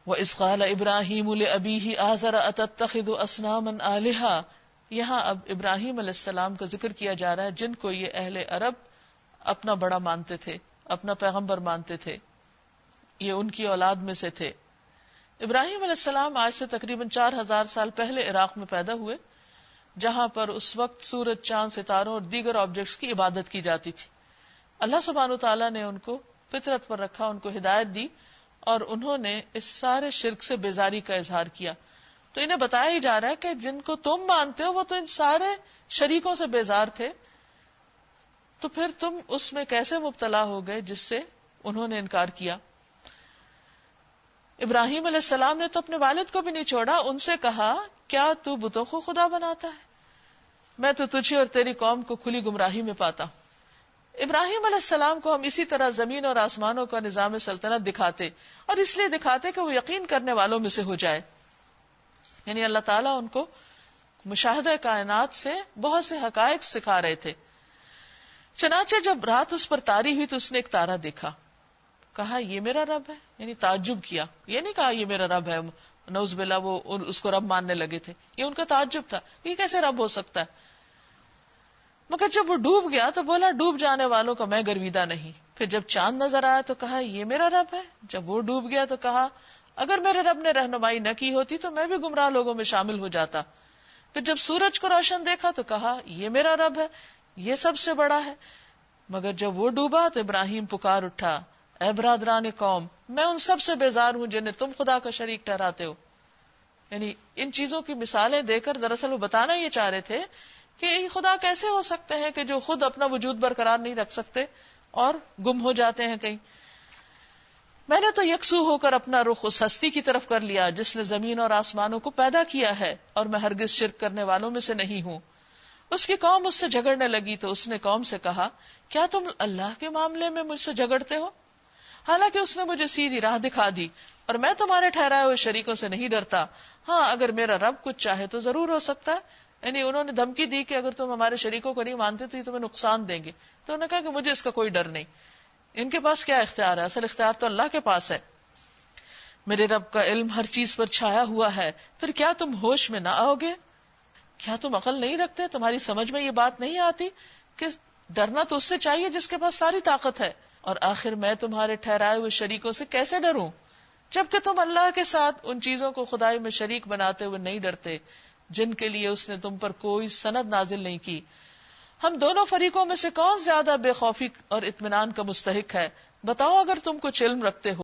وَإِذْ قَالَ إِبْرَاهِيمُ لِأَبِيهِ آزَرَ أَتَتَّخِذُ أَصْنَامًا آلِهَةً. یہاں اب ابراہیم علیہ السلام کا ذکر کیا جا رہا ہے جن کو یہ اہل عرب اپنا بڑا مانتے تھے، اپنا پیغمبر مانتے تھے، یہ ان کی اولاد میں سے تھے. ابراہیم علیہ السلام آج سے تقریباً 4000 سال پہلے عراق میں پیدا ہوئے، جہاں پر اس وقت سورج، چاند، ستاروں اور دیگر آبجیکٹس کی عبادت کی جاتی تھی. اللہ سبحانہ وتعالیٰ نے ان کو فطرت پر رکھا، ان کو ہدایت دی، اور انہوں نے اس سارے شرک سے بیزاری کا اظہار کیا. تو انہیں بتایا ہی جا رہا ہے کہ جن کو تم مانتے ہو وہ تو ان سارے شریکوں سے بیزار تھے، تو پھر تم اس میں کیسے مبتلا ہو گئے جس سے انہوں نے انکار کیا. ابراہیم علیہ السلام نے تو اپنے والد کو بھی نہیں چھوڑا، ان سے کہا کیا تو بتوں کو خدا بناتا ہے؟ میں تو تجھے اور تیری قوم کو کھلی گمراہی میں پاتا ہوں. ابراہیم علیہ السلام کو ہم اسی طرح زمین اور آسمانوں کا نظام سلطنت دکھاتے، اور اس لیے دکھاتے کہ وہ یقین کرنے والوں میں سے ہو جائے. یعنی اللہ تعالیٰ ان کو مشاہدہ کائنات سے بہت سے حقائق سکھا رہے تھے. چنانچہ جب رات اس پر تاری ہوئی تو اس نے ایک تارا دیکھا، کہا یہ میرا رب ہے، یعنی تعجب کیا. یہ نہیں کہا یہ میرا رب ہے، نعوذ باللہ وہ اس کو رب ماننے لگے تھے، یہ ان کا تعجب تھا، یہ کیسے رب ہو سکتا ہے. مگر جب وہ ڈوب گیا تو بولا ڈوب جانے والوں کا میں گرویدہ نہیں. پھر جب چاند نظر آیا تو کہا یہ میرا رب ہے. جب وہ ڈوب گیا تو کہا اگر میرے رب نے رہنمائی نہ کی ہوتی تو میں بھی گمراہ لوگوں میں شامل ہو جاتا. پھر جب سورج کو روشن دیکھا تو کہا یہ میرا رب ہے، یہ سب سے بڑا ہے. مگر جب وہ ڈوبا تو ابراہیم پکار اٹھا، اے برادران قوم، میں ان سب سے بیزار ہوں جنہیں تم خدا کا شریک ٹھہراتے ہو. یعنی ان چیزوں کی مثالیں دے کر دراصل وہ بتانا یہ چاہ رہے تھے کہ خدا کیسے ہو سکتے ہیں کہ جو خود اپنا وجود برقرار نہیں رکھ سکتے اور گم ہو جاتے ہیں کہیں. میں نے تو یکسو ہو کر اپنا رخ اس ہستی کی طرف کر لیا جس نے زمین اور آسمانوں کو پیدا کیا ہے، اور میں ہرگز شرک کرنے والوں میں سے نہیں ہوں. اس کی قوم اس سے جھگڑنے لگی تو اس نے قوم سے کہا کیا تم اللہ کے معاملے میں مجھ سے جھگڑتے ہو؟ حالانکہ اس نے مجھے سیدھی راہ دکھا دی، اور میں تمہارے ٹھہرائے ہوئے شریکوں سے نہیں ڈرتا. ہاں اگر میرا رب کچھ چاہے تو ضرور ہو سکتا ہے. یعنی انہوں نے دھمکی دی کہ اگر تم ہمارے شریکوں کو نہیں مانتے تو یہ تمہیں نقصان دیں گے. تو انہوں نے کہا کہ مجھے اس کا کوئی ڈر نہیں. ان کے پاس کیا اختیار ہے؟ اصل اختیار تو اللہ کے پاس ہے. میرے رب کا علم ہر چیز پر چھایا ہوا ہے، پھر کیا تم ہوش میں نہ آؤ گے؟ کیا تم عقل نہیں رکھتے؟ تمہاری سمجھ میں یہ بات نہیں آتی کہ ڈرنا تو اس سے چاہیے جس کے پاس ساری طاقت ہے. اور آخر میں تمہارے ٹھہرائے ہوئے شریکوں سے کیسے ڈروں جبکہ تم اللہ کے ساتھ ان چیزوں کو خدائی میں شریک بناتے ہوئے نہیں ڈرتے جن کے لیے اس نے تم پر کوئی سند نازل نہیں کی. ہم دونوں فریقوں میں سے کون زیادہ بے خوفی اور اطمینان کا مستحق ہے؟ بتاؤ اگر تم کچھ علم رکھتے ہو.